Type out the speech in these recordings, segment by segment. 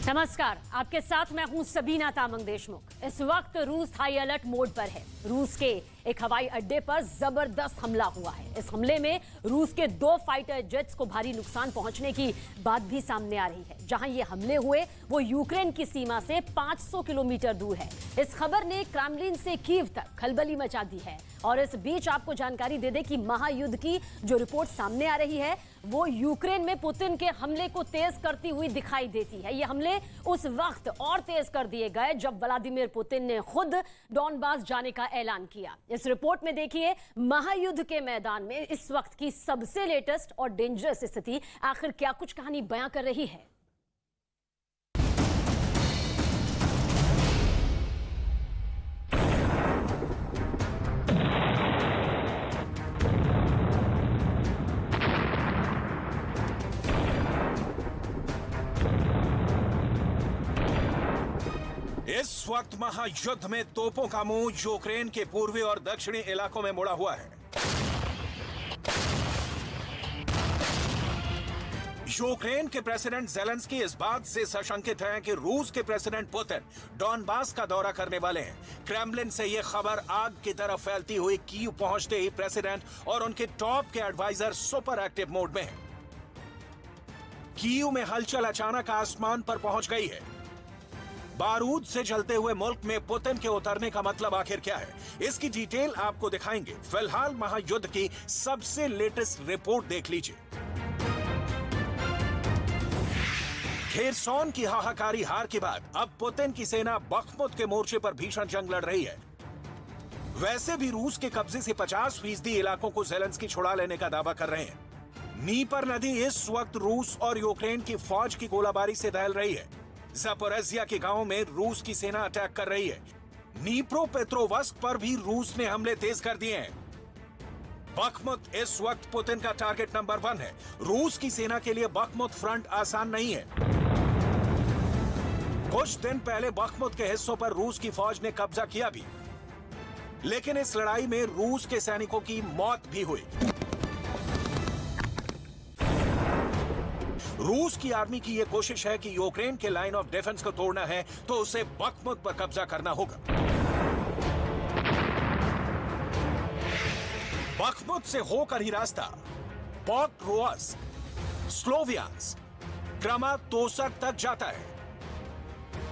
नमस्कार, आपके साथ मैं हूं सबीना तामंग देशमुख। इस वक्त रूस हाई अलर्ट मोड पर है। रूस के एक हवाई अड्डे पर जबरदस्त हमला हुआ है। इस हमले में रूस के 2 फाइटर जेट्स को भारी नुकसान पहुंचने की बात भी सामने आ रही है। जहां ये हमले हुए वो यूक्रेन की सीमा से 500 किलोमीटर दूर है। इस खबर ने क्रेमलिन से कीव तक खलबली मचा दी है। और इस बीच आपको जानकारी दे दें कि महायुद्ध की जो रिपोर्ट सामने आ रही है वो यूक्रेन में पुतिन के हमले को तेज करती हुई दिखाई देती है। ये हमले उस वक्त और तेज कर दिए गए जब व्लादिमीर पुतिन ने खुद डॉनबास जाने का ऐलान किया। इस रिपोर्ट में देखिए महायुद्ध के मैदान में इस वक्त की सबसे लेटेस्ट और डेंजरस स्थिति आखिर क्या कुछ कहानी बयां कर रही है। इस वक्त महायुद्ध में तोपों का मुंह यूक्रेन के पूर्वी और दक्षिणी इलाकों में मुड़ा हुआ है। यूक्रेन के प्रेसिडेंट ज़ेलेंस्की इस बात से सशंकित हैं कि रूस के प्रेसिडेंट पुतिन डॉनबास का दौरा करने वाले हैं। क्रेमलिन से यह खबर आग की तरफ फैलती हुई कीव पहुंचते ही प्रेसिडेंट और उनके टॉप के एडवाइजर सुपर एक्टिव मोड में हैं। कीव में हलचल अचानक आसमान पर पहुंच गई है। बारूद से जलते हुए मुल्क में पुतिन के उतरने का मतलब आखिर क्या है, इसकी डिटेल आपको दिखाएंगे। फिलहाल महायुद्ध की सबसे लेटेस्ट रिपोर्ट देख लीजिए। खेरसॉन की हाहाकारी हार के बाद अब पुतिन की सेना बख्मुत के मोर्चे पर भीषण जंग लड़ रही है। वैसे भी रूस के कब्जे से 50% इलाकों को ज़ेलेंस्की छुड़ा लेने का दावा कर रहे हैं। नीपर नदी इस वक्त रूस और यूक्रेन की फौज की गोलाबारी से दहल रही है। ज़पोरिज़िया के गांव में रूस की सेना अटैक कर रही है। नीप्रोपेट्रोवस्क पर भी रूस ने हमले तेज कर दिए हैं। बख्मुत इस वक्त पुतिन का टारगेट नंबर 1 है। रूस की सेना के लिए बख्मुत फ्रंट आसान नहीं है। कुछ दिन पहले बख्मुत के हिस्सों पर रूस की फौज ने कब्जा किया भी, लेकिन इस लड़ाई में रूस के सैनिकों की मौत भी हुई। रूस की आर्मी की यह कोशिश है कि यूक्रेन के लाइन ऑफ डिफेंस को तोड़ना है तो उसे बख्मुत पर कब्जा करना होगा। बख्मुत से होकर ही रास्ता पॉक्रोव्स्क, स्लोवियांस्क, क्रामातोर्स्क तक जाता है।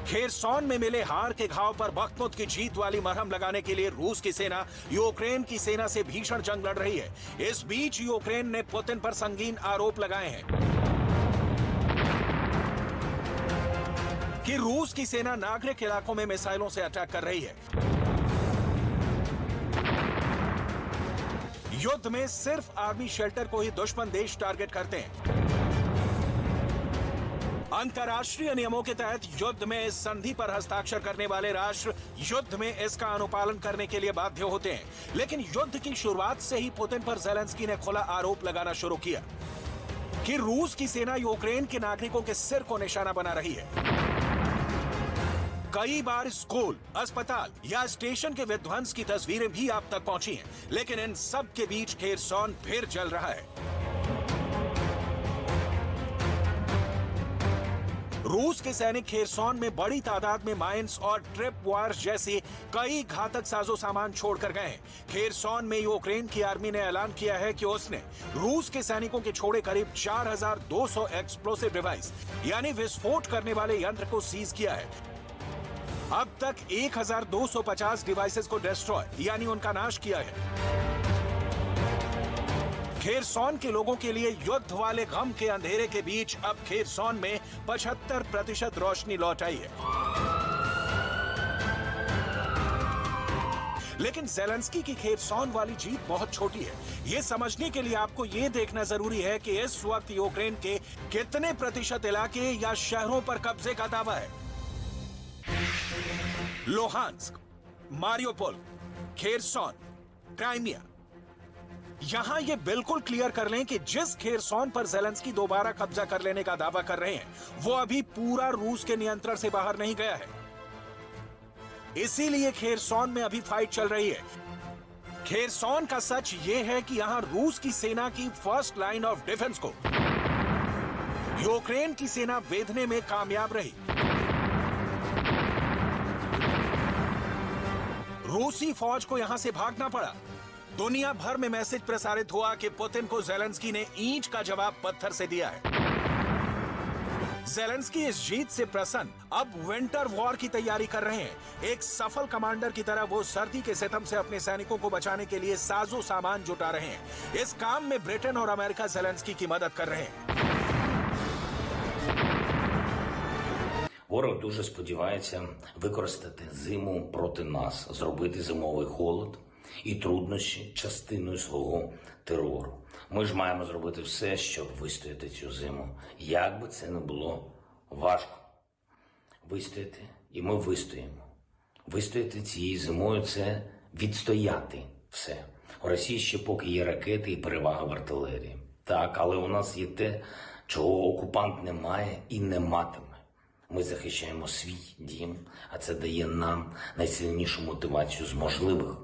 खेरसॉन में मिले हार के घाव पर बख्मुत की जीत वाली मरहम लगाने के लिए रूस की सेना यूक्रेन की सेना से भीषण जंग लड़ रही है। इस बीच यूक्रेन ने पुतिन पर संगीन आरोप लगाए हैं कि रूस की सेना नागरिक इलाकों में मिसाइलों से अटैक कर रही है। युद्ध में सिर्फ आर्मी शेल्टर को ही दुश्मन देश टारगेट करते हैं। अंतर्राष्ट्रीय नियमों के तहत युद्ध में इस संधि पर हस्ताक्षर करने वाले राष्ट्र युद्ध में इसका अनुपालन करने के लिए बाध्य होते हैं। लेकिन युद्ध की शुरुआत से ही पुतिन पर ज़ेलेंस्की ने खुला आरोप लगाना शुरू किया कि रूस की सेना यूक्रेन के नागरिकों के सिर को निशाना बना रही है। कई बार स्कूल, अस्पताल या स्टेशन के विध्वंस की तस्वीरें भी आप तक पहुंची हैं, लेकिन इन सब के बीच खेरसॉन फिर जल रहा है। रूस के सैनिक खेरसॉन में बड़ी तादाद में माइंस और ट्रिप वायर्स जैसे कई घातक साजो सामान छोड़कर गए हैं। खेरसॉन में यूक्रेन की आर्मी ने ऐलान किया है कि उसने रूस के सैनिकों के छोड़े करीब 4200 एक्सप्लोसिव डिवाइस यानी विस्फोट करने वाले यंत्र को सीज किया है। अब तक 1250 डिवाइसेस को डिस्ट्रॉय यानी उनका नाश किया है। खेरसॉन के लोगों के लिए युद्ध वाले गम के अंधेरे के बीच अब खेरसॉन में 75% रोशनी लौट आई है। लेकिन ज़ेलेंस्की की खेरसॉन वाली जीत बहुत छोटी है। यह समझने के लिए आपको यह देखना जरूरी है कि इस वक्त यूक्रेन के कितने प्रतिशत इलाके या शहरों पर कब्जे का दावा है। लोहांस्क, मारियोपोल, खेरसॉन, क्राइमिया। यहां यह बिल्कुल क्लियर कर लें कि जिस खेरसॉन पर ज़ेलेंस्की दोबारा कब्जा कर लेने का दावा कर रहे हैं वो अभी पूरा रूस के नियंत्रण से बाहर नहीं गया है। इसीलिए खेरसॉन में अभी फाइट चल रही है। खेरसॉन का सच ये है कि यहां रूस की सेना की फर्स्ट लाइन ऑफ डिफेंस को यूक्रेन की सेना वेधने में कामयाब रही। रूसी फौज को यहां से भागना पड़ा। दुनिया भर में मैसेज प्रसारित हुआ कि पुतिन को जेलेंस्की ने ईंट का जवाब पत्थर से दिया है। जेलेंस्की इस जीत से प्रसन्न अब विंटर वॉर की तैयारी कर रहे हैं। एक सफल कमांडर की तरह वो सर्दी के सितम से अपने सैनिकों को बचाने के लिए साजो सामान जुटा रहे हैं। इस काम में ब्रिटेन और अमेरिका जेलेंस्की की मदद कर रहे हैं। Ворог дуже сподівається використати зиму проти нас, зробити зимовий холод і труднощі частиною свого терору. Ми ж маємо зробити все, щоб вистояти цю зиму. Як би це не було важко. Вистояти, і ми вистоїмо. Вистояти цією зимою – це відстояти все. У Росії ще поки є ракети і перевага в артилерії. Так, але у нас є те, чого окупант не має і не матиме. Ми захищаємо свій дім, а це дає нам найсильнішу мотивацію з можливих.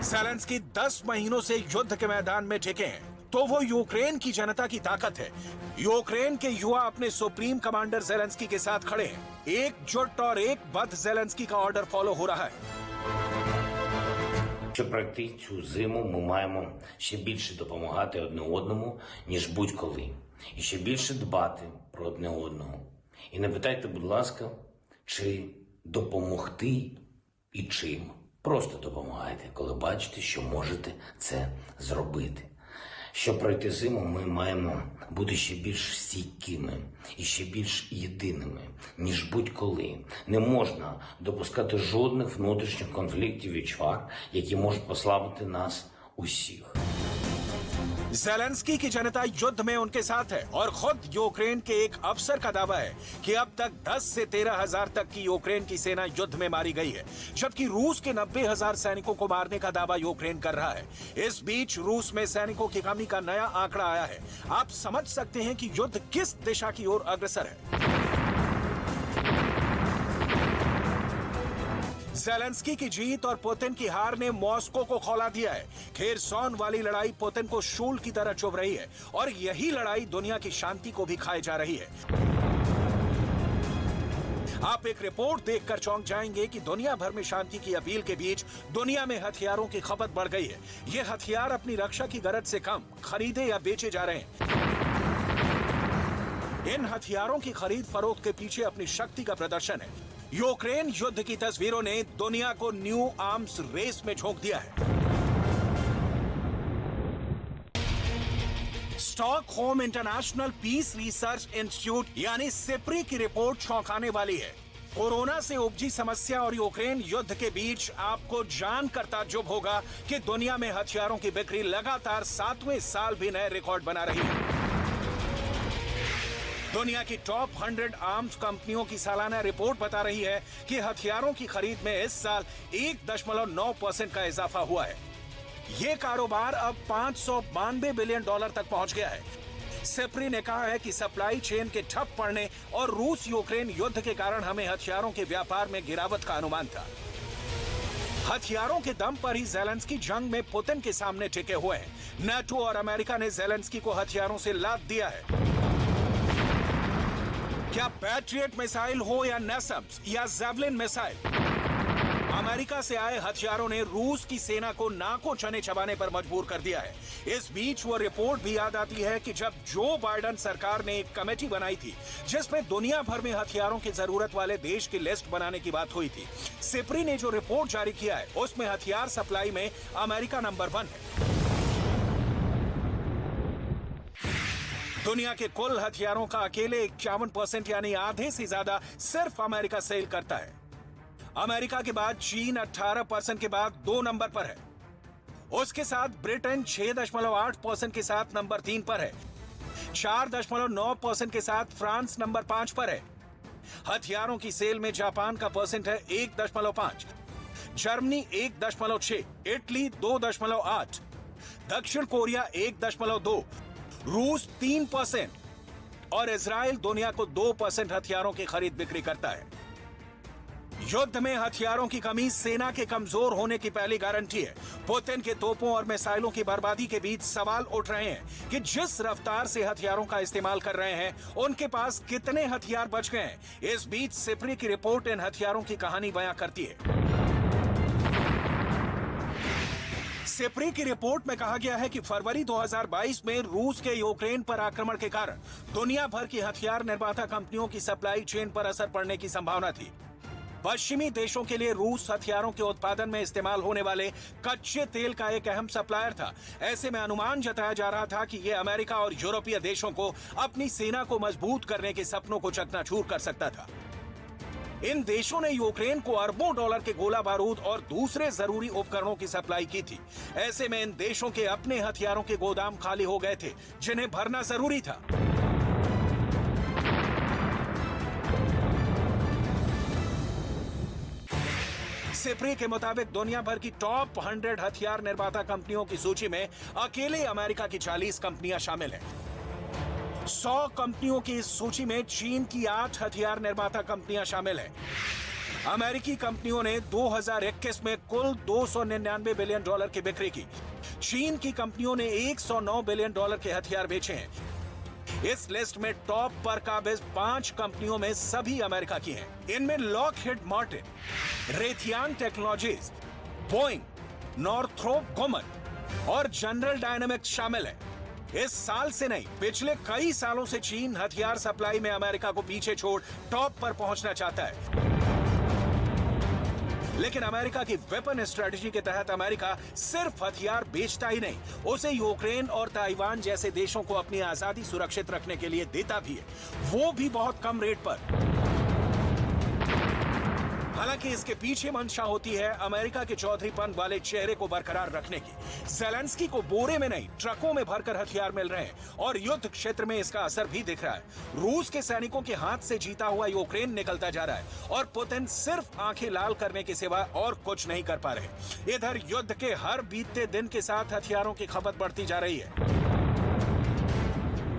जेलेंस्की 10 महीनों से युद्ध के मैदान में टिके हैं, तो वो यूक्रेन की जनता की ताकत है। यूक्रेन के युवा अपने सुप्रीम कमांडर जेलेंस्की के साथ खड़े हैं। एकजुट और एक बद्ध जेलेंस्की का ऑर्डर फॉलो हो रहा है। Щоб пройти цю зиму, ми маємо ще більше допомагати одне одному, ніж будь-коли. І ще більше дбати про одне одного. І не питайте, будь ласка, чи допомогти і чим. Просто допомагайте, коли бачите, що можете це зробити. Щоб пройти зиму, ми маємо бути ще більш стійкими і ще більш єдиними, ніж будь-коли. Не можна допускати жодних внутрішніх конфліктів і чвар, які можуть послабити нас усіх. जेलेंस्की की जनता युद्ध में उनके साथ है और खुद यूक्रेन के एक अफसर का दावा है कि अब तक 10 से 13 हजार तक की यूक्रेन की सेना युद्ध में मारी गई है, जबकि रूस के 90,000 सैनिकों को मारने का दावा यूक्रेन कर रहा है। इस बीच रूस में सैनिकों की कमी का नया आंकड़ा आया है। आप समझ सकते हैं कि युद्ध किस दिशा की ओर अग्रसर है। जेलेंस्की की जीत और पुतिन की हार ने मॉस्को को खौला दिया है। खेरसॉन वाली लड़ाई पुतिन को शूल की तरह चुभ रही है और यही लड़ाई दुनिया की शांति को भी खाए जा रही है। आप एक रिपोर्ट देखकर चौंक जाएंगे कि दुनिया भर में शांति की अपील के बीच दुनिया में हथियारों की खपत बढ़ गई है। ये हथियार अपनी रक्षा की गरज से कम खरीदे या बेचे जा रहे हैं। इन हथियारों की खरीद फरोख्त के पीछे अपनी शक्ति का प्रदर्शन है। यूक्रेन युद्ध की तस्वीरों ने दुनिया को न्यू आर्म्स रेस में झोंक दिया है। Stockholm International Peace Research Institute यानी सिप्री की रिपोर्ट चौंकाने वाली है। कोरोना से उपजी समस्या और यूक्रेन युद्ध के बीच आपको जानकर ताज्जुब होगा कि दुनिया में हथियारों की बिक्री लगातार 7वें साल भी नए रिकॉर्ड बना रही है। दुनिया की टॉप 100 आर्म्स कंपनियों की सालाना रिपोर्ट बता रही है कि हथियारों की खरीद में इस साल 1.9% का इजाफा हुआ है। ये कारोबार अब $592 बिलियन तक पहुंच गया है। सिप्री ने कहा है कि सप्लाई चेन के ठप पड़ने और रूस यूक्रेन युद्ध के कारण हमें हथियारों के व्यापार में गिरावट का अनुमान था। हथियारों के दम पर ही जेलेंस्की जंग में पुतिन के सामने टिके हुए हैं। नाटो और अमेरिका ने जेलेंस्की को हथियारों से लाद दिया है। क्या पैट्रियट मिसाइल हो या नेसम्स या जेवलिन मिसाइल, अमेरिका से आए हथियारों ने रूस की सेना को नाकों चने चबाने पर मजबूर कर दिया है। इस बीच वो रिपोर्ट भी याद आती है कि जब जो बाइडेन सरकार ने एक कमेटी बनाई थी जिसमें दुनिया भर में हथियारों की जरूरत वाले देश की लिस्ट बनाने की बात हुई थी, सिप्री ने जो रिपोर्ट जारी किया है उसमें हथियार सप्लाई में अमेरिका नंबर 1 है। दुनिया के कुल हथियारों का अकेले 51% यानी आधे से ज्यादा सिर्फ अमेरिका सेल करता है। अमेरिका के बाद चीन 18% के बाद 2 नंबर पर है। उसके साथ ब्रिटेन 6.8% के साथ नंबर 3 पर है। 4.9% के साथ फ्रांस नंबर 5 पर है। हथियारों की सेल में जापान का परसेंट है 1.5, जर्मनी 1.6, इटली 2.8, दक्षिण कोरिया 1.2, रूस 3% और इजराइल दुनिया को 2% हथियारों की खरीद बिक्री करता है। युद्ध में हथियारों की कमी सेना के कमजोर होने की पहली गारंटी है। पुतिन के तोपों और मिसाइलों की बर्बादी के बीच सवाल उठ रहे हैं कि जिस रफ्तार से हथियारों का इस्तेमाल कर रहे हैं उनके पास कितने हथियार बच गए हैं। इस बीच सिप्री की रिपोर्ट इन हथियारों की कहानी बयां करती है। सिप्री की रिपोर्ट में कहा गया है कि फरवरी 2022 में रूस के यूक्रेन पर आक्रमण के कारण दुनिया भर की हथियार निर्माता कंपनियों की सप्लाई चेन पर असर पड़ने की संभावना थी। पश्चिमी देशों के लिए रूस हथियारों के उत्पादन में इस्तेमाल होने वाले कच्चे तेल का एक अहम सप्लायर था। ऐसे में अनुमान जताया जा रहा था कि यह अमेरिका और यूरोपीय देशों को अपनी सेना को मजबूत करने के सपनों को चकनाचूर कर सकता था। इन देशों ने यूक्रेन को अरबों डॉलर के गोला बारूद और दूसरे जरूरी उपकरणों की सप्लाई की थी। ऐसे में इन देशों के अपने हथियारों के गोदाम खाली हो गए थे, जिन्हें भरना जरूरी था। सिप्री के मुताबिक दुनिया भर की टॉप 100 हथियार निर्माता कंपनियों की सूची में अकेले अमेरिका की 40 कंपनियां शामिल हैं। 100 कंपनियों की इस सूची में चीन की 8 हथियार निर्माता कंपनियां शामिल हैं। अमेरिकी कंपनियों ने 2021 में कुल $299 बिलियन की बिक्री की। चीन की कंपनियों ने $109 बिलियन के हथियार बेचे हैं। इस लिस्ट में टॉप पर काबिज 5 कंपनियों में सभी अमेरिका की हैं। इनमें Lockheed Martin, Raytheon Technologies, Boeing, Northrop Grumman और जनरल डायनामिक्स शामिल हैं। इस साल से नहीं, पिछले कई सालों से चीन हथियार सप्लाई में अमेरिका को पीछे छोड़ टॉप पर पहुंचना चाहता है। लेकिन अमेरिका की वेपन स्ट्रेटजी के तहत अमेरिका सिर्फ हथियार बेचता ही नहीं, उसे यूक्रेन और ताइवान जैसे देशों को अपनी आजादी सुरक्षित रखने के लिए देता भी है, वो भी बहुत कम रेट पर। हालांकि इसके पीछे मंशा होती है अमेरिका के चौधरीपन वाले चेहरे को बरकरार रखने की। ज़ेलेंस्की को बोरे में नहीं, ट्रकों में भरकर हथियार मिल रहे हैं और युद्ध क्षेत्र में इसका असर भी दिख रहा है। रूस के सैनिकों के हाथ से जीता हुआ यूक्रेन निकलता जा रहा है और पुतिन सिर्फ आंखें लाल करने के सिवा और कुछ नहीं कर पा रहे। इधर युद्ध के हर बीतते दिन के साथ हथियारों की खपत बढ़ती जा रही है।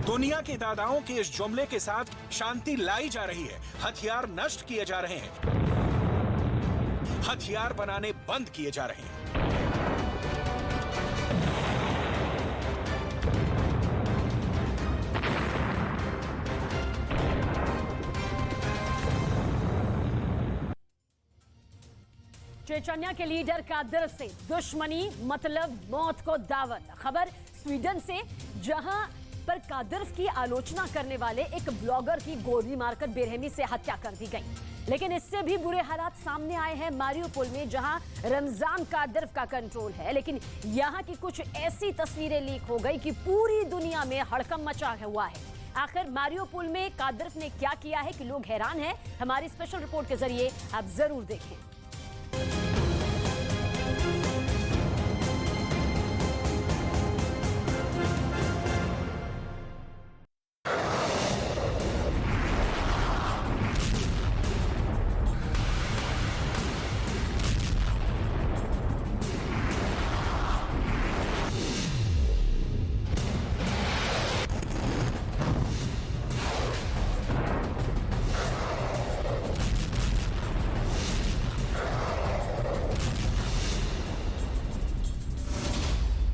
दुनिया के दादाओं के इस जुमले के साथ शांति लाई जा रही है, हथियार नष्ट किए जा रहे हैं, हथियार बनाने बंद किए जा रहे हैं। चेचन्या के लीडर कादिर से दुश्मनी मतलब मौत को दावत। खबर स्वीडन से, जहां पर कादिर की आलोचना करने वाले एक ब्लॉगर की गोली मारकर बेरहमी से हत्या कर दी गई। लेकिन इससे भी बुरे हालात सामने आए हैं मारियोपोल में, जहां रमजान कादिर का कंट्रोल है। लेकिन यहां की कुछ ऐसी तस्वीरें लीक हो गई कि पूरी दुनिया में हड़कंप मचा हुआ है। आखिर मारियोपोल में कादिर ने क्या किया है कि लोग हैरान हैं? हमारी स्पेशल रिपोर्ट के जरिए आप जरूर देखें।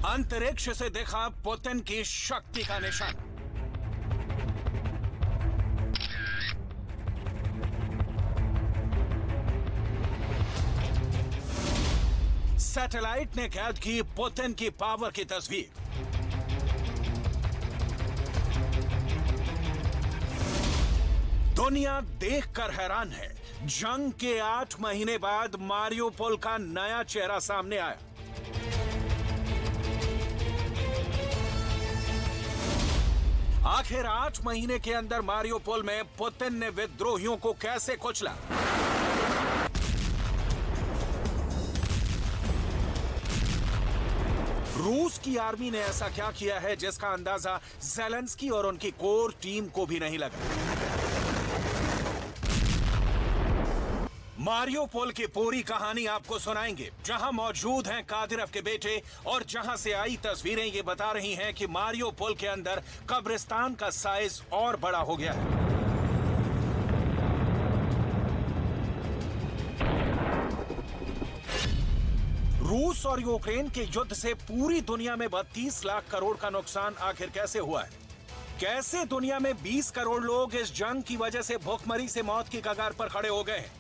अंतरिक्ष से देखा पुतिन की शक्ति का निशान। सैटेलाइट ने कैद की पुतिन की पावर की तस्वीर। दुनिया देखकर हैरान है। जंग के 8 महीने बाद मारियोपोल का नया चेहरा सामने आया। आखिर 8 महीने के अंदर मारियोपोल में पुतिन ने विद्रोहियों को कैसे कुचला? रूस की आर्मी ने ऐसा क्या किया है जिसका अंदाजा ज़ेलेंस्की और उनकी कोर टीम को भी नहीं लगा? मारियोपोल की पूरी कहानी आपको सुनाएंगे, जहां मौजूद हैं कादिरोव के बेटे और जहां से आई तस्वीरें ये बता रही हैं कि मारियोपोल के अंदर कब्रिस्तान का साइज और बड़ा हो गया है। रूस और यूक्रेन के युद्ध से पूरी दुनिया में 32 लाख करोड़ का नुकसान आखिर कैसे हुआ है? कैसे दुनिया में 20 करोड़ लोग इस जंग की वजह से भूखमरी से मौत की कगार पर खड़े हो गए हैं?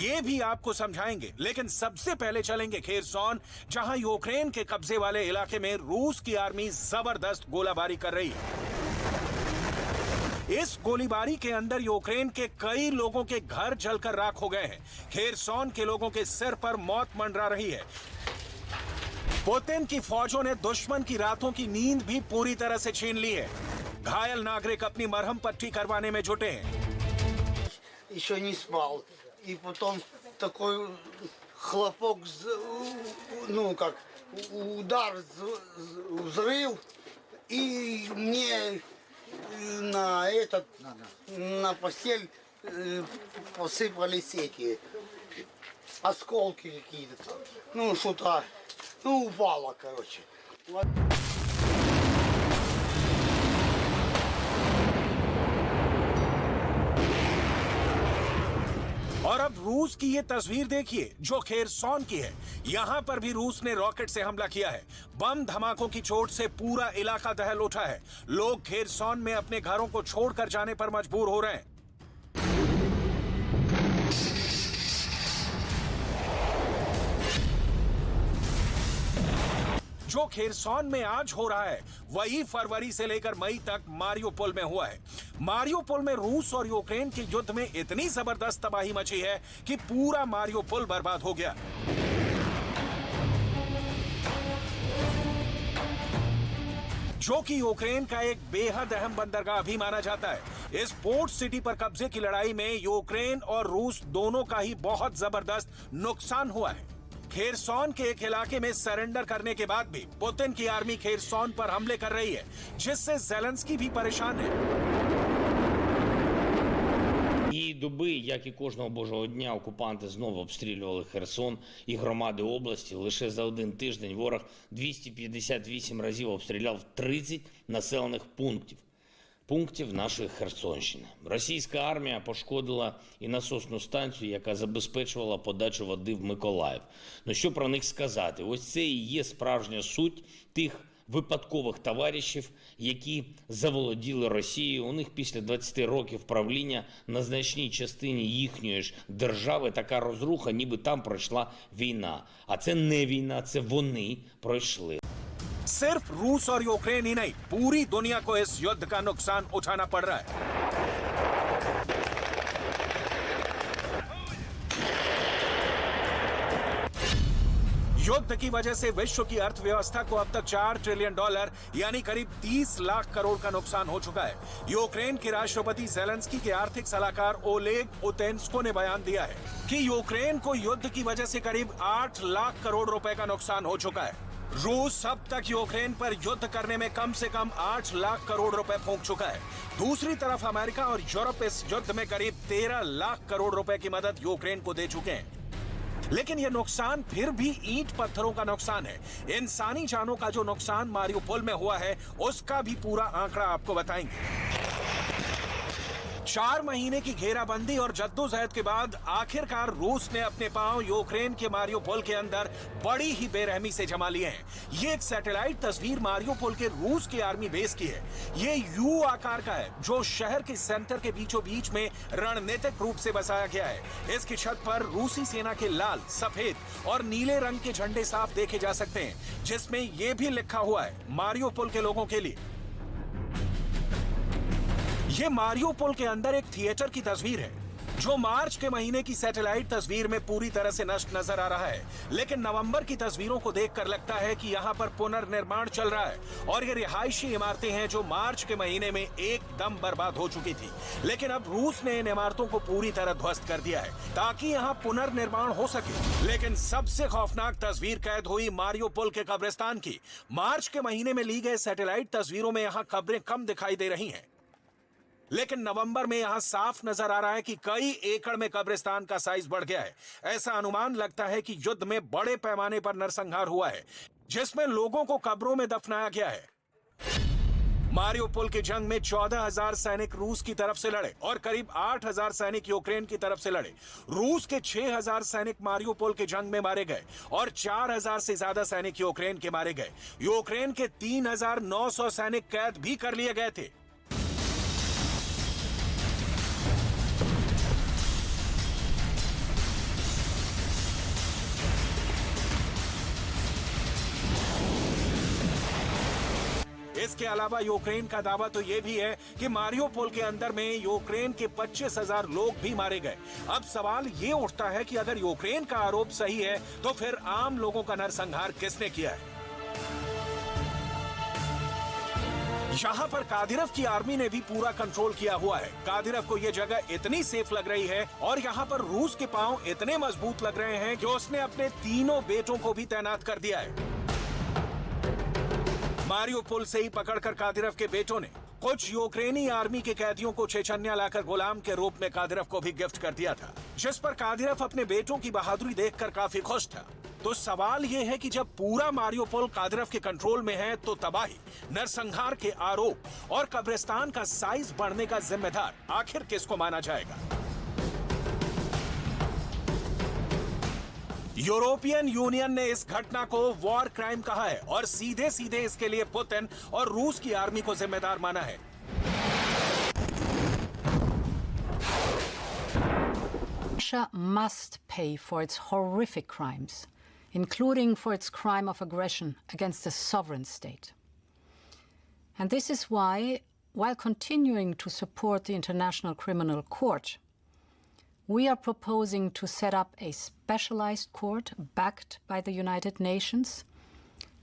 ये भी आपको समझाएंगे, लेकिन सबसे पहले चलेंगे खेरसॉन, जहां यूक्रेन के कब्जे वाले इलाके में रूस की आर्मी जबरदस्त गोलाबारी कर रही है। इस गोलीबारी के अंदर यूक्रेन के कई लोगों के घर जलकर राख हो गए हैं। खेरसॉन के लोगों के सिर पर मौत मंडरा रही है। पुतिन की फौजों ने दुश्मन की रातों की नींद भी पूरी तरह से छीन ली है। घायल नागरिक अपनी मरहम पट्टी करवाने में जुटे हैं। Еще не спал. И потом такой хлопок, ну как удар, взрыв, и мне на постель посыпались эти осколки какие-то. Ну что-то, ну упало, короче. और अब रूस की ये तस्वीर देखिए जो खेरसॉन की है। यहाँ पर भी रूस ने रॉकेट से हमला किया है। बम धमाकों की चोट से पूरा इलाका दहल उठा है। लोग खेरसॉन में अपने घरों को छोड़कर जाने पर मजबूर हो रहे हैं। जो खेरसॉन में आज हो रहा है वही फरवरी से लेकर मई तक मारियोपोल में हुआ है। मारियोपोल में रूस और यूक्रेन के युद्ध में इतनी जबरदस्त तबाही मची है कि पूरा मारियोपोल बर्बाद हो गया। जो कि यूक्रेन का एक बेहद अहम बंदरगाह भी माना जाता है। इस पोर्ट सिटी पर कब्जे की लड़ाई में यूक्रेन और रूस दोनों का ही बहुत जबरदस्त नुकसान हुआ है। खेरसॉन के एक इलाके में सरेंडर करने के बाद भी पुतिन की आर्मी खेरसॉन पर हमले कर रही है, जिससे ज़ेलेंस्की भी परेशान है। І доби, як і кожного божого дня, окупанти знову обстрілювали Херсон і громади області. Лише за один тиждень ворог 258 разів обстріляв 30 населених пунктів нашої Херсонщини. Російська армія пошкодила і насосну станцію, яка забезпечувала подачу води в Миколаїв. Ну що про них сказати? Ось це і є справжня суть тих випадкових товаришів, які заволоділи Росією. У них після 20 років правління на значній частині їхньої ж держави така розруха, ніби там пройшла війна. А це не війна, це вони пройшли. सिर्फ रूस और यूक्रेन ही नहीं, पूरी दुनिया को इस युद्ध का नुकसान उठाना पड़ रहा है। युद्ध की वजह से विश्व की अर्थव्यवस्था को अब तक $4 ट्रिलियन यानी करीब 30 लाख करोड़ का नुकसान हो चुका है। यूक्रेन के राष्ट्रपति ज़ेलेंस्की के आर्थिक सलाहकार ओलेग उतेन्स्को ने बयान दिया है कि यूक्रेन को युद्ध की वजह से करीब 8 लाख करोड़ रुपए का नुकसान हो चुका है। रूस अब तक यूक्रेन पर युद्ध करने में कम से कम 8 लाख करोड़ रुपए फूंक चुका है। दूसरी तरफ अमेरिका और यूरोप इस युद्ध में करीब 13 लाख करोड़ रुपए की मदद यूक्रेन को दे चुके हैं। लेकिन यह नुकसान फिर भी ईंट पत्थरों का नुकसान है। इंसानी जानों का जो नुकसान मारियोपोल में हुआ है उसका भी पूरा आंकड़ा आपको बताएंगे। 4 महीने की घेराबंदी और जद्दोजहद के बाद आखिरकार रूस ने अपने पांव यूक्रेन के मारियोपोल के अंदर बड़ी ही बेरहमी से जमा लिए हैं। ये एक सैटेलाइट तस्वीर मारियोपोल के रूस की आर्मी बेस की है। ये यू आकार का है जो शहर के सेंटर के बीचों बीच में रणनीतिक रूप से बसाया गया है। इसकी छत पर रूसी सेना के लाल, सफेद और नीले रंग के झंडे साफ देखे जा सकते हैं, जिसमें यह भी लिखा हुआ है मारियोपोल के लोगों के लिए। ये मारियोपोल के अंदर एक थिएटर की तस्वीर है जो मार्च के महीने की सैटेलाइट तस्वीर में पूरी तरह से नष्ट नजर आ रहा है, लेकिन नवंबर की तस्वीरों को देखकर लगता है कि यहाँ पर पुनर्निर्माण चल रहा है और ये रिहायशी इमारतें हैं जो मार्च के महीने में एकदम बर्बाद हो चुकी थी। लेकिन अब रूस ने इन इमारतों को पूरी तरह ध्वस्त कर दिया है ताकि यहाँ पुनर्निर्माण हो सके। लेकिन सबसे खौफनाक तस्वीर कैद हुई मारियोपोल के कब्रिस्तान की। मार्च के महीने में ली गई सैटेलाइट तस्वीरों में यहाँ कब्रें कम दिखाई दे रही हैं, लेकिन नवंबर में यहां साफ नजर आ रहा है कि कई एकड़ में कब्रिस्तान का साइज बढ़ गया है। ऐसा अनुमान लगता है कि युद्ध में बड़े पैमाने पर नरसंहार हुआ है जिसमें लोगों को कब्रों में दफनाया गया है। मारियोपोल की जंग में 14,000 सैनिक रूस की तरफ से लड़े और करीब 8,000 सैनिक यूक्रेन की तरफ से लड़े। रूस के 6,000 सैनिक मारियोपोल के जंग में मारे गए और 4,000 से ज्यादा सैनिक यूक्रेन के मारे गए। यूक्रेन के 3,900 सैनिक कैद भी कर लिए गए थे। इसके अलावा यूक्रेन का दावा तो ये भी है कि मारियोपोल के अंदर में यूक्रेन के 25,000 लोग भी मारे गए। अब सवाल ये उठता है कि अगर यूक्रेन का आरोप सही है तो फिर आम लोगों का नरसंहार किसने किया है? यहाँ पर कादिरव की आर्मी ने भी पूरा कंट्रोल किया हुआ है। कादिरव को ये जगह इतनी सेफ लग रही है और यहाँ पर रूस के पांव इतने मजबूत लग रहे हैं कि उसने अपने तीनों बेटों को भी तैनात कर दिया है। मारियोपोल से ही पकड़कर कादिरव के बेटों ने कुछ यूक्रेनी आर्मी के कैदियों को चेचन्या लाकर गुलाम के रूप में कादिरव को भी गिफ्ट कर दिया था, जिस पर कादिरव अपने बेटों की बहादुरी देखकर काफी खुश था। तो सवाल यह है कि जब पूरा मारियोपोल कादिरव के कंट्रोल में है तो तबाही, नरसंहार के आरोप और कब्रिस्तान का साइज बढ़ने का जिम्मेदार आखिर किसको माना जाएगा? यूरोपियन यूनियन ने इस घटना को वॉर क्राइम कहा है और सीधे सीधे इसके लिए पुतिन और रूस की आर्मी को जिम्मेदार माना है। Russia must pay for its horrific crimes, including for its crime of aggression against a sovereign state. And this is why, while continuing to support the International Criminal Court, we are proposing to set up a specialized court backed by the United Nations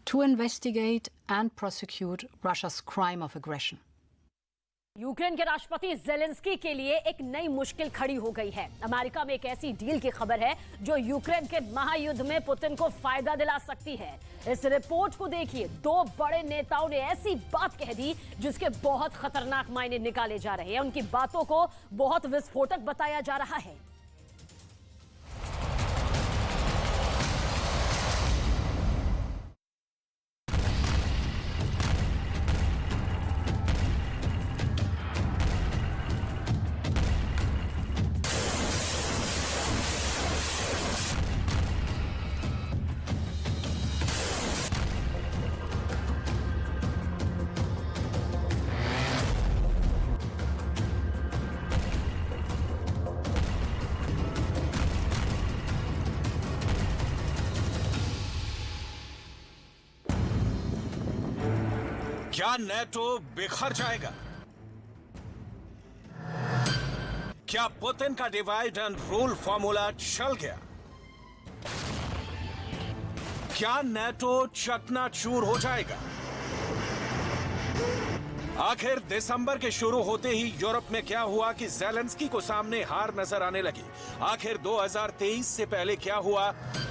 to investigate and prosecute Russia's crime of aggression. Ukraine के राष्ट्रपति Zelensky के लिए एक नई मुश्किल खड़ी हो गई है। अमेरिका में एक ऐसी डील की खबर है जो यूक्रेन के महायुद्ध में पुतिन को फायदा दिला सकती है। इस रिपोर्ट को देखिए, दो बड़े नेताओं ने ऐसी बात कह दी जिसके बहुत खतरनाक मायने निकाले जा रहे हैं। उनकी बातों को बहुत विस्फोटक बताया जा रहा है। क्या नेटो बिखर जाएगा? क्या पुतिन का डिवाइड एंड रूल फॉर्मूला चल गया? क्या नेटो चकनाचूर हो जाएगा? आखिर दिसंबर के शुरू होते ही यूरोप में क्या हुआ कि जेलेंस्की को सामने हार नजर आने लगी? आखिर 2023 से पहले क्या हुआ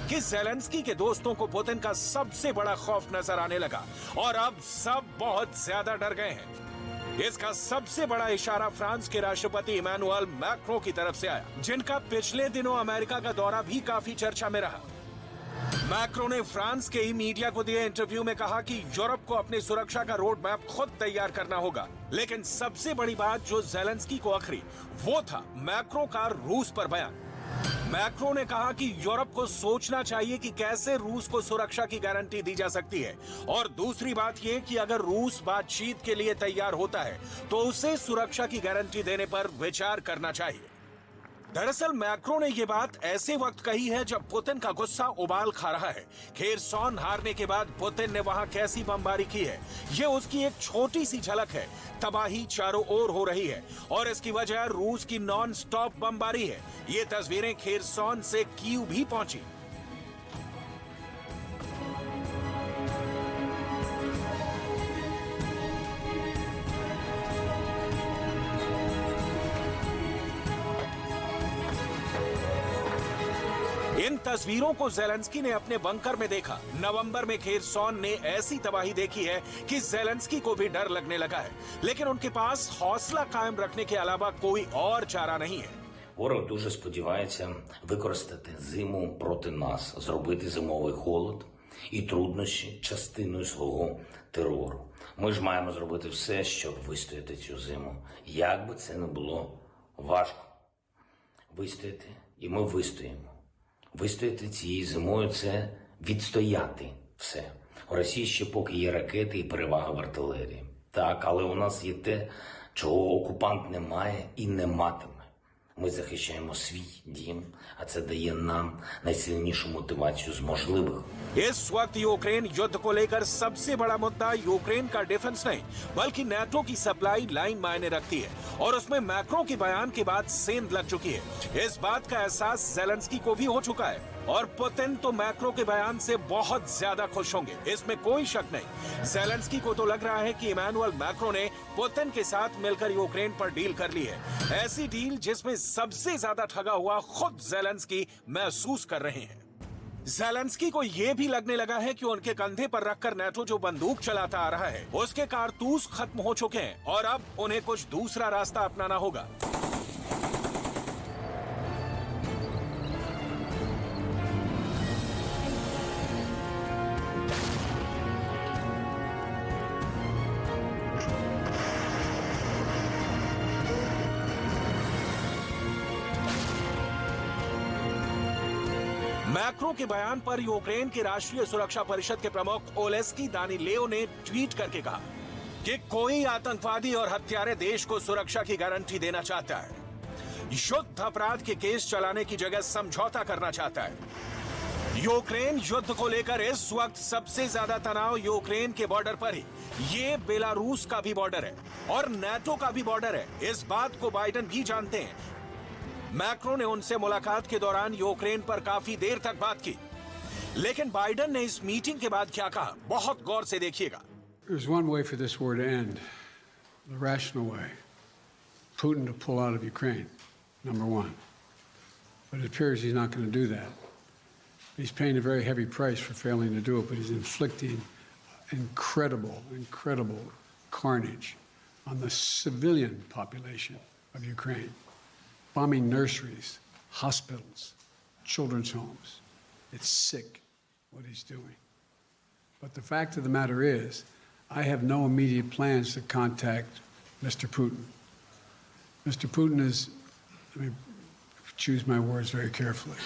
कि जेलेंस्की के दोस्तों को पुतिन का सबसे बड़ा खौफ नजर आने लगा और अब सब बहुत ज्यादा डर गए हैं। इसका सबसे बड़ा इशारा फ्रांस के राष्ट्रपति इमैनुअल मैक्रों की तरफ से आया, जिनका पिछले दिनों अमेरिका का दौरा भी काफी चर्चा में रहा। मैक्रों ने फ्रांस के ही मीडिया को दिए इंटरव्यू में कहा कि यूरोप को अपनी सुरक्षा का रोड मैप खुद तैयार करना होगा। लेकिन सबसे बड़ी बात जो जेलेंस्की को अखरी, वो था मैक्रों का रूस पर बयान। मैक्रों ने कहा कि यूरोप को सोचना चाहिए कि कैसे रूस को सुरक्षा की गारंटी दी जा सकती है, और दूसरी बात यह कि अगर रूस बातचीत के लिए तैयार होता है तो उसे सुरक्षा की गारंटी देने पर विचार करना चाहिए। दरअसल मैक्रों ने यह बात ऐसे वक्त कही है जब पुतिन का गुस्सा उबाल खा रहा है। खेरसॉन हारने के बाद पुतिन ने वहां कैसी बमबारी की है, ये उसकी एक छोटी सी झलक है। तबाही चारों ओर हो रही है और इसकी वजह रूस की नॉन स्टॉप बमबारी है। ये तस्वीरें खेरसॉन से कीव भी पहुंची। इन तस्वीरों को जेलेंस्की ने अपने बंकर में देखा। नवंबर में खेरसॉन ने ऐसी तबाही देखी है कि जेलेंस्की को भी डर लगने लगा है, लेकिन उनके पास हौसला कायम रखने के अलावा कोई और चारा नहीं है। Ворог дуже сподівається використати зиму проти нас, зробити зимовий холод і труднощі частиною свого терору. Ми ж маємо зробити все, щоб вистояти цю зиму. Як би це не було важко. Вистояти, і ми вистоїмо. Вистояти цією зимою – це відстояти все. У Росії ще поки є ракети і перевага в артилерії. Так, але у нас є те, чого окупант не має і не матиме. Ми захищаємо свій дім, а це дає нам найсильнішу мотивацію з можливих. इस वक्त यूक्रेन युद्ध को लेकर सबसे बड़ा मुद्दा यूक्रेन का डिफेंस नहीं बल्कि नेटो की सप्लाई लाइन मायने रखती है और उसमें मैक्रो के बयान के बाद सेंध लग चुकी है। इस बात का एहसास जेलेंस्की को भी हो चुका है और पुतिन तो मैक्रो के बयान से बहुत ज्यादा खुश होंगे, इसमें कोई शक नहीं। जेलेंस्की को तो लग रहा है कि इमैनुअल मैक्रो ने पुतिन के साथ मिलकर यूक्रेन पर डील कर ली है, ऐसी डील जिसमें सबसे ज्यादा ठगा हुआ खुद जेलेंस्की महसूस कर रहे हैं। जेलेंस्की को यह भी लगने लगा है कि उनके कंधे पर रखकर नेटो जो बंदूक चलाता आ रहा है उसके कारतूस खत्म हो चुके हैं और अब उन्हें कुछ दूसरा रास्ता अपनाना होगा। मैक्रो के बयान पर यूक्रेन के राष्ट्रीय सुरक्षा परिषद के प्रमुख ओलेस्की दानिलेव ने ट्वीट करके कहा कि कोई आतंकवादी और हत्यारे देश को सुरक्षा की गारंटी देना चाहता है, युद्ध अपराध के केस चलाने की जगह समझौता करना चाहता है। यूक्रेन युद्ध को लेकर इस वक्त सबसे ज्यादा तनाव यूक्रेन के बॉर्डर पर ही, ये बेलारूस का भी बॉर्डर है और नेटो का भी बॉर्डर है। इस बात को बाइडेन भी जानते हैं। मैक्रो ने उनसे मुलाकात के दौरान यूक्रेन पर काफी देर तक बात की, लेकिन बाइडेन ने इस मीटिंग के बाद क्या कहा, बहुत गौर से देखिएगा। There's one way for this war to end, the rational way. Putin to pull out of Ukraine, number one. But it appears he's not going to do that. He's paying a very heavy price for failing to do it, but he's inflicting incredible carnage on the civilian population of Ukraine. Bombing nurseries, hospitals, children's homes. It's sick what he's doing. But the fact of the matter is, I have no immediate plans to contact Mr. Putin. Mr. Putin is, let me choose my words very carefully.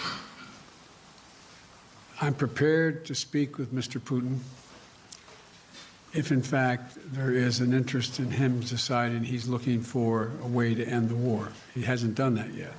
I'm prepared to speak with Mr. Putin if, in fact, there is an interest in him deciding he's looking for a way to end the war. He hasn't done that yet.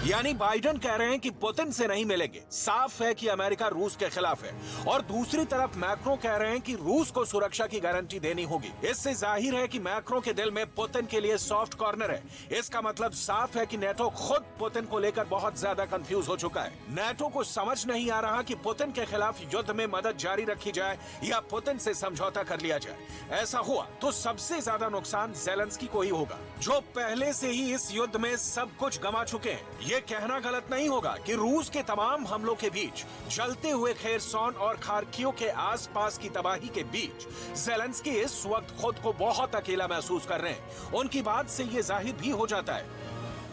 यानी Biden कह रहे हैं कि Putin से नहीं मिलेंगे, साफ है कि अमेरिका रूस के खिलाफ है, और दूसरी तरफ मैक्रो कह रहे हैं कि रूस को सुरक्षा की गारंटी देनी होगी। इससे जाहिर है कि मैक्रो के दिल में पुतिन के लिए सॉफ्ट कॉर्नर है। इसका मतलब साफ है कि नेटो खुद पुतिन को लेकर बहुत ज्यादा कंफ्यूज हो चुका है। नेटो को समझ नहीं आ रहा कि पुतिन के खिलाफ युद्ध में मदद जारी रखी जाए या पुतिन से समझौता कर लिया जाए। ऐसा हुआ तो सबसे ज्यादा नुकसान जेलेंस्की को ही होगा, जो पहले से ही इस युद्ध में सब कुछ गंवा चुके हैं। ये कहना गलत नहीं होगा कि रूस के तमाम हमलों के बीच, जलते हुए खेरसोन और खार्किव के आसपास की तबाही के बीच, जेलेंस्की इस वक्त खुद को बहुत अकेला महसूस कर रहे हैं। उनकी बात से ये जाहिर भी हो जाता है।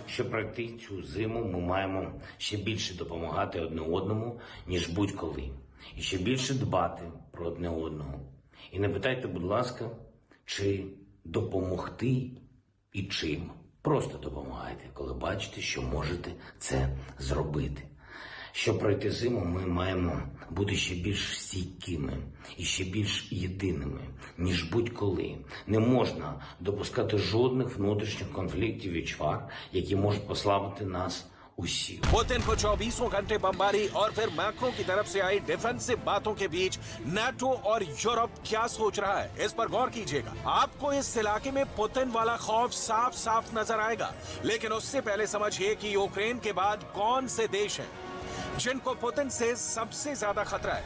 Щоб пройти цю зиму, ми маємо ще більше допомагати одне одному, ніж будь-коли. І ще більше дбати про одне одного. І не питайте, будь ласка, чи допомогти і чим. Просто допомагайте, коли бачите, що можете це зробити. Щоб пройти зиму, ми маємо бути ще більш стійкими і ще більш єдиними, ніж будь-коли. Не можна допускати жодних внутрішніх конфліктів і чвар, які можуть послабити нас усіх. पुतिन को 24 घंटे बमबारी और फिर मैक्रो की तरफ से आई डिफेंसिव बातों के बीच नेटो और यूरोप क्या सोच रहा है, इस पर गौर कीजिएगा। आपको इस इलाके में पुतिन वाला खौफ साफ साफ नजर आएगा, लेकिन उससे पहले समझिए कि यूक्रेन के बाद कौन से देश हैं जिनको पुतिन से सबसे ज्यादा खतरा है।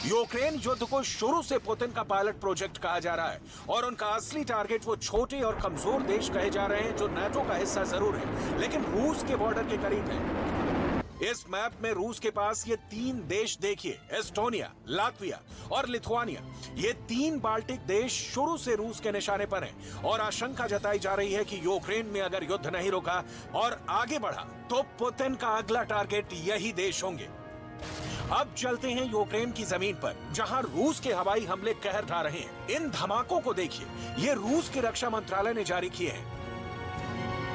यूक्रेन युद्ध को शुरू से पुतिन का पायलट प्रोजेक्ट कहा जा रहा है और उनका असली टारगेट वो छोटे और कमजोर देश कहे जा रहे हैं जो नेटो का हिस्सा जरूर है, लेकिन रूस के बॉर्डर के करीब है। इस मैप में रूस के पास ये 3 देश देखिए, एस्टोनिया, लातविया और लिथुआनिया। ये 3 बाल्टिक देश शुरू से रूस के निशाने पर हैं और आशंका जताई जा रही है कि यूक्रेन में अगर युद्ध नहीं रुका और आगे बढ़ा तो पुतिन का अगला टारगेट यही देश होंगे। अब चलते हैं यूक्रेन की जमीन पर, जहां रूस के हवाई हमले कहर ढा रहे हैं। इन धमाकों को देखिए, ये रूस के रक्षा मंत्रालय ने जारी किए हैं।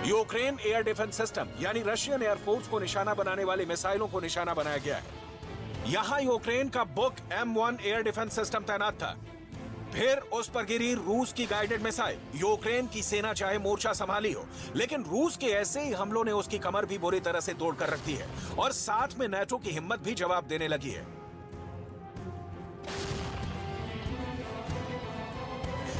यूक्रेन एयर डिफेंस सिस्टम यानी रशियन एयरफोर्स को निशाना बनाने वाले मिसाइलों को निशाना बनाया गया है। यहां यूक्रेन का book M1 air defence system तैनात था। फिर उस पर गिरी रूस की गाइडेड मिसाइल। यूक्रेन की सेना चाहे मोर्चा संभाली हो, लेकिन रूस के ऐसे ही हमलों ने उसकी कमर भी बुरी तरह से तोड़कर रख दी है और साथ में नाटो की हिम्मत भी जवाब देने लगी है।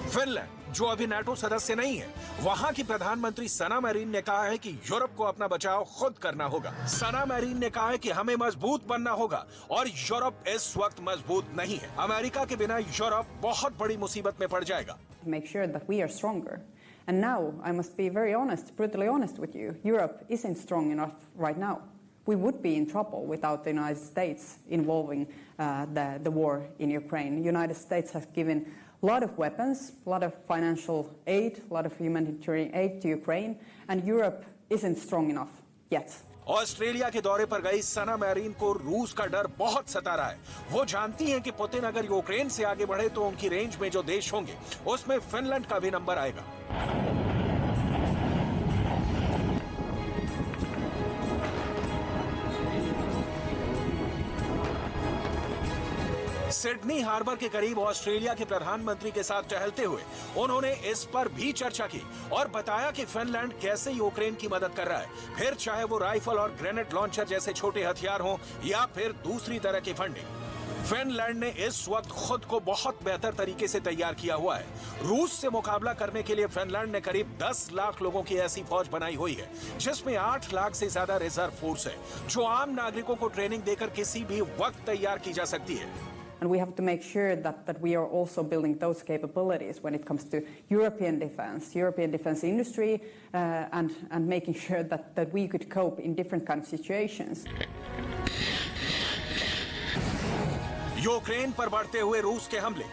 फिनलैंड, जो अभी नाटो सदस्य नहीं है, वहां की प्रधानमंत्री सना मैरिन ने कहा है कि यूरोप को अपना बचाव खुद करना होगा। सना मैरिन ने कहा है कि हमें मजबूत बनना होगा और यूरोप इस वक्त मजबूत नहीं है। अमेरिका के बिना यूरोप बहुत बड़ी मुसीबत में पड़ जाएगा। Make sure that we are stronger. And now I must be very honest, brutally honest with you. Europe isn't strong enough right now. We would be in trouble without the United States involving the war in Ukraine. The United States has given a lot of weapons, a lot of financial aid, a lot of humanitarian aid to Ukraine, and Europe isn't strong enough yet. Australia के दौरे पर गई सना marine को रूस का डर बहुत सता रहा है। वो जानती हैं कि पुतिन अगर यूक्रेन से आगे बढ़े तो उनकी रेंज में जो देश होंगे उसमें फिनलैंड का भी नंबर आएगा। सिडनी हार्बर के करीब ऑस्ट्रेलिया के प्रधानमंत्री के साथ टहलते हुए उन्होंने इस पर भी चर्चा की और बताया कि फिनलैंड कैसे यूक्रेन की मदद कर रहा है, फिर चाहे वो राइफल और ग्रेनेड लॉन्चर जैसे छोटे हथियार हों या फिर दूसरी तरह की फंडिंग। फिनलैंड ने इस वक्त खुद को बहुत बेहतर तरीके से तैयार किया हुआ है। रूस से मुकाबला करने के लिए फिनलैंड ने करीब 10 लाख लोगों की ऐसी फौज बनाई हुई है, जिसमें 8 लाख से ज्यादा रिजर्व फोर्स है, जो आम नागरिकों को ट्रेनिंग देकर किसी भी वक्त तैयार की जा सकती है। And we have to make sure that we are also building those capabilities when it comes to European defense industry, and making sure that we could cope in different kind of situations. Ukraine पर बढ़ते हुए रूस के हमले।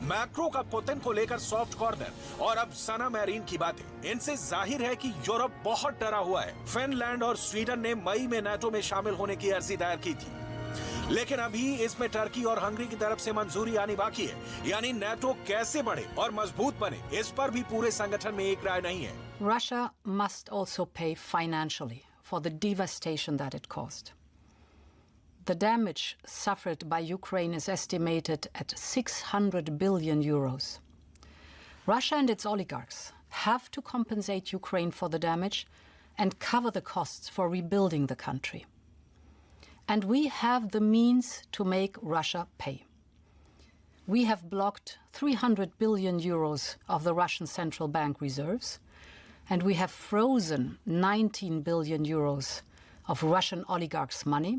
Macro का Putin को लेकर soft corner और अब सना मैरिन की बातें, इनसे जाहिर है कि यूरोप बहुत डरा हुआ है। फिनलैंड और स्वीडन ने मई में नाटो में शामिल होने की अर्जी दायर की थी, लेकिन अभी इसमें टर्की और हंगरी की तरफ से मंजूरी आनी बाकी है। यानी नाटो कैसे बढ़े और मजबूत बने, इस पर भी पूरे संगठन में एक राय नहीं है। Russia must also pay financially for the devastation that it caused. The damage suffered by Ukraine is estimated at 600 billion euros. Russia and its oligarchs have to compensate Ukraine for the damage and cover the costs for rebuilding the country. And we have the means to make Russia pay. We have blocked 300 billion euros of the Russian central bank reserves, and we have frozen 19 billion euros of Russian oligarchs' money.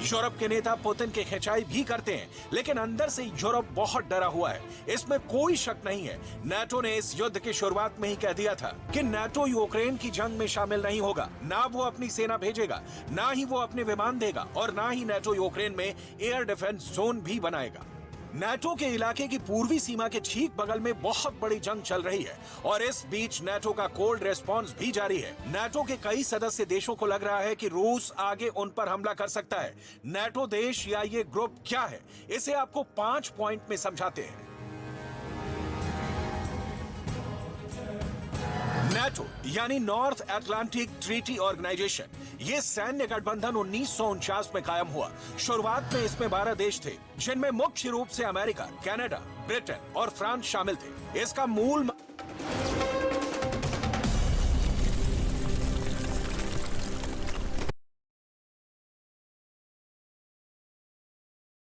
Europe के नेता Putin की खिंचाई भी करते हैं, लेकिन अंदर से यूरोप बहुत डरा हुआ है, इसमें कोई शक नहीं है। नाटो ने इस युद्ध की शुरुआत में ही कह दिया था कि नाटो यूक्रेन की जंग में शामिल नहीं होगा। ना वो अपनी सेना भेजेगा, ना ही वो अपने विमान देगा और ना ही नाटो यूक्रेन में एयर डिफेंस जोन भी बनाएगा। नाटो के इलाके की पूर्वी सीमा के ठीक बगल में बहुत बड़ी जंग चल रही है और इस बीच नाटो का कोल्ड रेस्पॉन्स भी जारी है। नाटो के कई सदस्य देशों को लग रहा है कि रूस आगे उन पर हमला कर सकता है। नाटो देश या ये ग्रुप क्या है, इसे आपको 5 पॉइंट में समझाते हैं। नाटो यानी नॉर्थ अटलांटिक ट्रीटी ऑर्गेनाइजेशन, ये सैन्य गठबंधन 1949 में कायम हुआ। शुरुआत में इसमें 12 देश थे, जिनमें मुख्य रूप से अमेरिका, कनाडा, ब्रिटेन और फ्रांस शामिल थे। इसका मूल